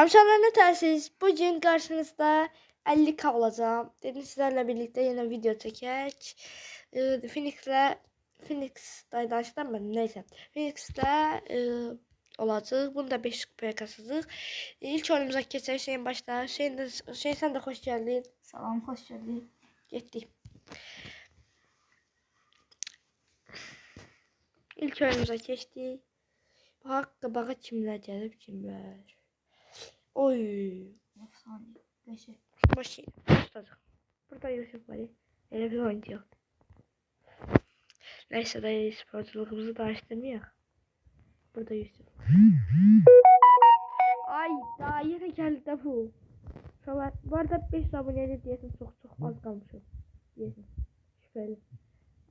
Amşanlar ne tersiniz? Bugün karşınızda 50K olacağım. Dedim sizlerle birlikte yine video çekek. Phoenix'te danıştım ben neyse. Phoenix'te olacak. Bunu da 5 kupaya kasacağız. İlk oyunumuza geçen şeyin başta. Şey sen de hoş geldin. Salam, hoş geldin. Getdik. İlk oyunumuza geçtik. Bak qabağa kimlər gəlib kimlər. Oy. Efsane. Beşe. Başlayın. Başladık. Burada Yusuf var. Öyle bir oyuncu yok. Neyse de sporculuğumuzu da açtırmıyor. Burada Yusuf. Ay daha yine geldi de bu. Şöyle, bu arada 5 aboneli diyesin çok az kalmışım. Diyesin. Şüpheli.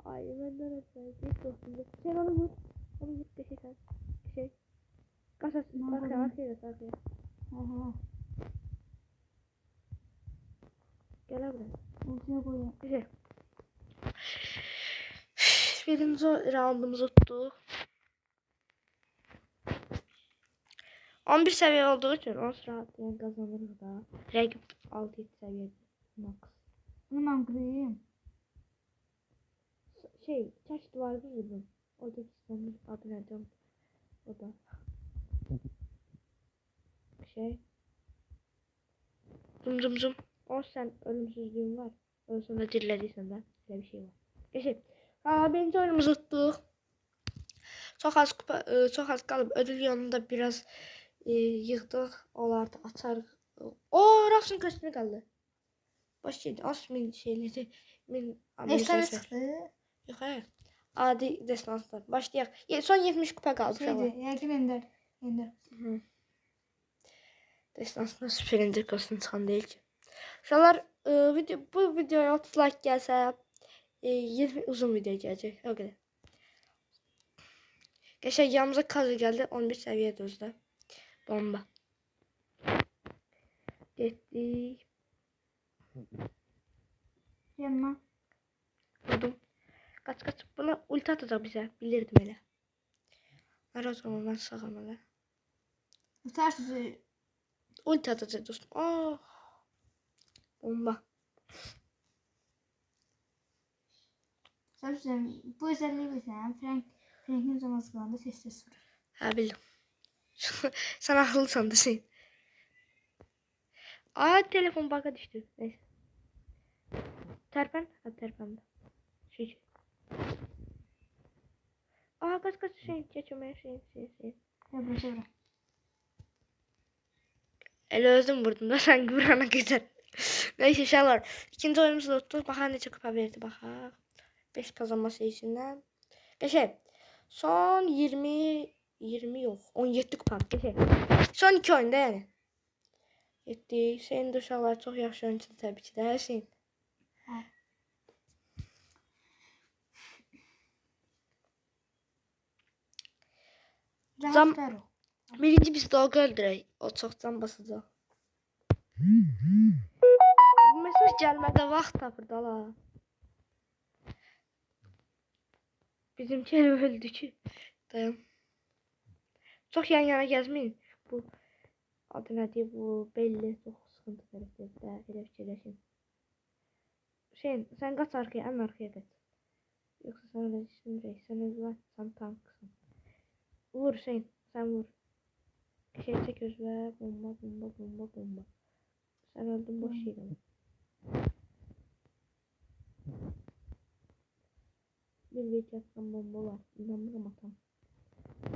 Ay benden ötürü. Geç dostum. Sen onu vur. Onu vur. Geçesen. Şey. Kasas. Arkaya. Aha. Gel buraya. Ultiye koyayım. Güzel. Birinci roundumuzu tuttuk. 11 seviye olduğu için 10 sıra yani kazanırız da. Rakip 6-7 seviye max. Bunu ben kırayım. Şey, taş duvarı vurdum. Oradaki İslam'ın adı nerede? O da. Şey. Zum. O sen ölümsüzlüğün var. Ölsün de dillediysen de. Öyle bir şey var. Geçelim. Birinci oyunumuzu tuttuk. Çok az kalıp ödül yanında biraz yığdıq. Onları da açarıq. O Rafsın kaçını kaldı. Başlaydı. Az min şeyleri. Efsane çıktı. Yok hayır. Adi destanslar. Başlayaq. Son 70 kupa kaldı. Şeydi. Yakin Ender. Destanslar süper indir kostüm çıkan değil ki. Şunlar bu videoya 30 like gelse 20 uzun video gelecek. O kadar. Geçen yanımıza kazı geldi. 11 seviye dözde. Bomba. Getdik. Yanına. Vurdum. Kaç. Buna ulti atacak bize. Bilirdim hele. Ara o zaman ben sağamalı. Ters Ulti atacak dostum. Oh. Bomba. Sen bu özelliği bilsen Frank'in zamanı kalanda ses vurur. Ha bildim. Sen akıllısın desin. Telefon baka düştü. Neyse. Terpen. Ha terpen. Şey. Kaç şey. Geçemeye şey. Çevre. Ele özüm vurdum da sen vurana güzel. Neyse şalar. İkinci oyunumuzu tuttuk. Bakalım ne kupa verdi bakalım. 5 kazanması içinden. Geçelim. Son 20 yok. 17 kupa. Geçelim. Son 2 oyunda yani. Getdik. Senin de uşaqlar çox yaxşı oyuncudur təbii ki də. Hər şeyin. Birinci biz dalga öldürək. O çox can basacaq. Mesaj gəlmədə vaxt tapır da la. Bizimki elə öldü ki. Dayan. Çox yan-yana gəzməyin. Bu adı nədir bu? Belli. Çox sıxıntı tərəfdir də. Elə fikirləşin. Sen qaç arkaya, ən arkaya qaç. Yoxsa sən öləcəksən. Sən özlə, sən tanksın. Vur Hüseyin, sen vur. Şey çek özlə. Bomba. Sen öldün boş yerine. Bir video atsam bomba var. İnanmıram atam.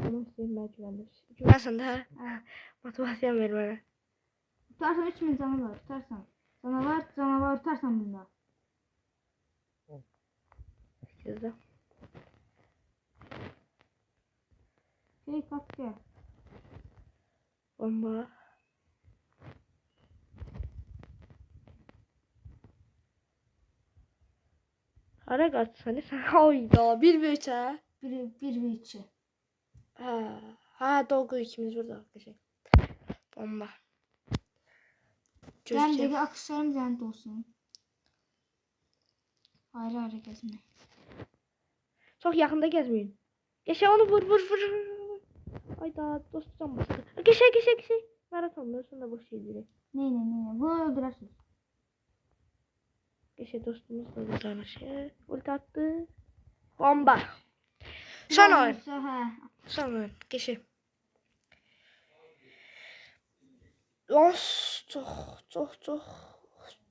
Ama Hüseyin ben güvendim. Güvensən də hə? Motivasyon ver bana. Tutarsan 3000 canı var. Tutarsan. Canavar tutarsan bunda. Gözlə. Şey kaç gel. Bomba. Hara qaçsan sen? Hayda 1 ve 3 ha. 1 ve 2. Ha doğru ikimiz burada arkadaşlar. Bomba. Ben de bir aksesuarım zanned olsun. Ayrı gezme. Çok yakında gezmeyin. Geçe onu vur. Hayda dostum bastı. Geçe. Maraton da sonra boş yedirek. Ne. Bunu öldürersiniz. Geçe dostumuz da bir tane şey. Ulti attı. Bomba. Son oyun. Ha. Son oyun. Geçe. Of, çok.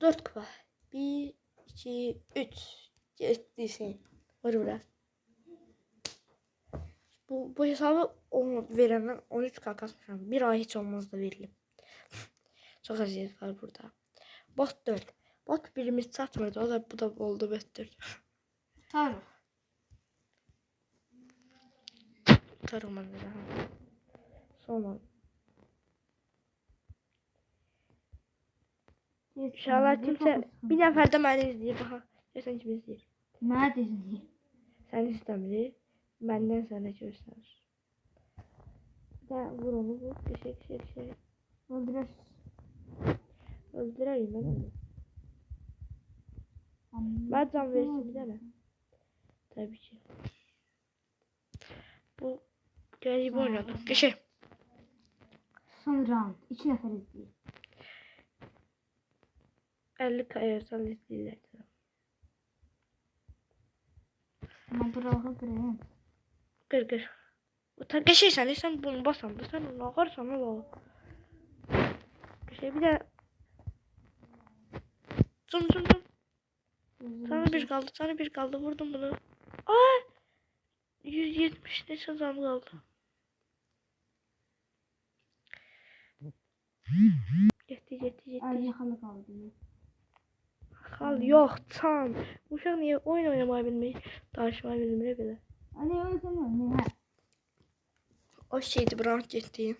4 kupa. 1, 2, 3. Geçtiysen. Var biraz. Bu hesabı verenden 13k kasmışam. Bir ay hiç olmaz da verelim. Çok aziyet var burada. Bot 4. Bot birimiz satmadı. Bu da oldu better. Tabii. Tarımadı daha. Son oyun. İnşallah kimse bir nefer de beni izleyir. Baxa. Sen kim izleyir? Mənə desin. Sen istemiyor. Benden sana göster. Da vur onu vur. Şey. Öldürərsiniz. Öldüreyim ben onu. Ben can verirsin bir tane. Tabii ki. Bu galiba oynadı. Geçe. Son round. 2 nəfər izləyir. 50 kayırsan izleyirler. Mən buralığa qırayım. Kır. Geçe sen bunu basan. Sen onu ağırsan ne olur? Geçe bir de. Zoom. Sana bir kaldı. Vurdum bunu. Aa! 170 ne sazan kaldı. Yetti. Ay yaxalı qaldı. Kal yok tam. Uşaq niye oyun oynamayı bilmir? Danışmayı bilmir belə. Hani öldürmüyorum. Ha. O şeydi bırak gitti.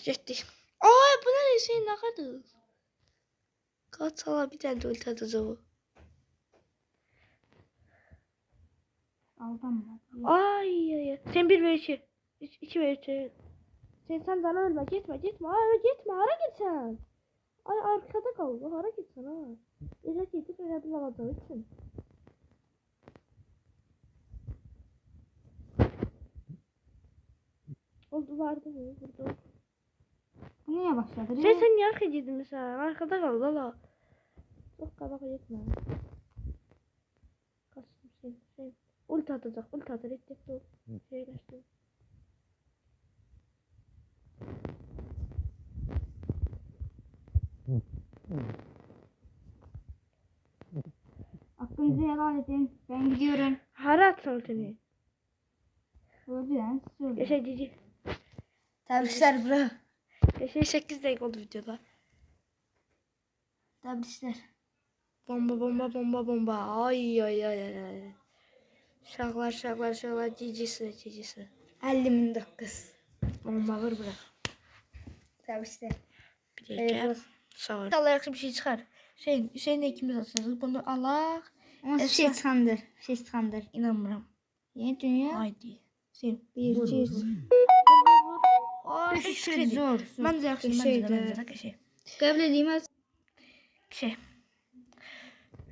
Gitti. Ay bu ne şey ne kadar? Kaç sala bir tane de ulti atacak o. Aldanma. Ay. Sen 1 ve 2. 2 ve 3. Sen bana ölme. Gitme. Gitme. Hara gitsen. Ay arkada kal. Hara gitsen ha. İlek gidip öyle bir alacağı için. Oldu vardı mı? Burada. Niye başladı? Sen niye arkaya gittin mesela? Arkada kal valla. Çok kabak gitme. Kaçtım sen. Ulti atacak. Ulti atar. Dur. Şeyleştim. Aklınızı helal edin. Ben gidiyorum. Hara atsın ultini. Öldü yani. Söyle. Yaşa cici. Tebrikler bro. Yaşa 8 dakika oldu videoda. Tebrikler. Bomba. Ay. Şaklar. Cicisi. 50.009. Bomba vur bırak. Tebrikler. Bir dakika. Sağ ol. Allah yakın bir şey çıkar. Hüseyin'le ikimiz atacağız. Bunu Allah. Ama şey tıkandır. İnanmıyorum. Yeni dünya. Haydi. Sen. Bir, Vur. iki, Vur. Aa, Beş şey zor. Ben de yakın. Şeydi. Kabul edilmez.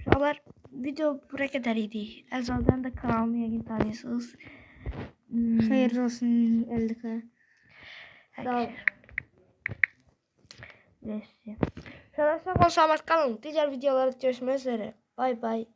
Şuralar video buraya kadar idi. Azaldan da kanalımı yayın tanıyorsunuz. Hayırlı olsun 50K. Sağ ol. Neyse. Şuralar sağ olun. Sağ kalın. Diğer videolarda görüşmek üzere. Bay bay.